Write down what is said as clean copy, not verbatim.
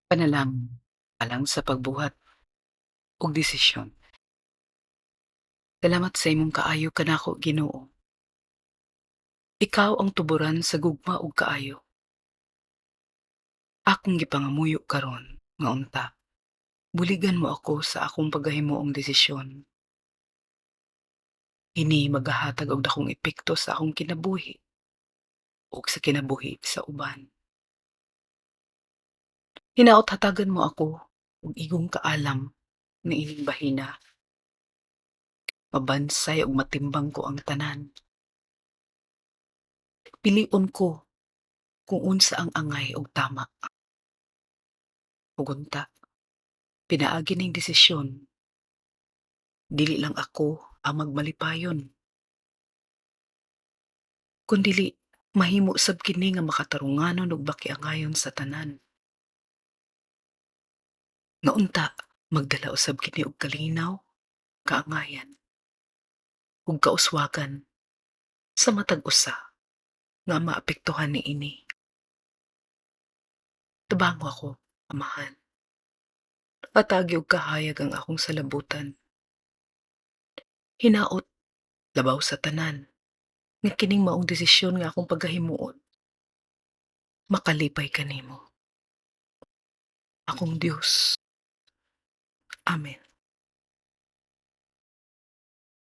Panalangin alang sa pagbuhat og desisyon. Salamat sa imong kaayo kanako, Ginoo. Ikaw ang tuburan sa gugma ug kaayo. Akong gipangamuyo karon nga unta. Buligan mo ako sa akong paggahimuong desisyon. Ini maghahatag og dakong epekto sa akong kinabuhi ug sa kinabuhi sa uban. Hinaot hatagan mo ako ug igong kaalam nga ining bahina. Mabansay ug matimbang ko ang tanan. Pilion ko kung unsa ang angay ug tama. Ug unta, pinaagi ning desisyon, dili lang ako ang magmalipayon, kundili mahimo sab kini nga makatarunganon ug makiangayon sa tanan. Nga unta, magdala usab kini og kalinaw, kaangayan, ug kauswagan sa matag usa nga maapektuhan niini. Tabango ako, amahan. Atagi og kahayag ang akong salabutan. Hinaot labaw sa tanan nga kining maong desisyon nga akong paggahimuon makalipay kanimo. Akong Dios. Amen.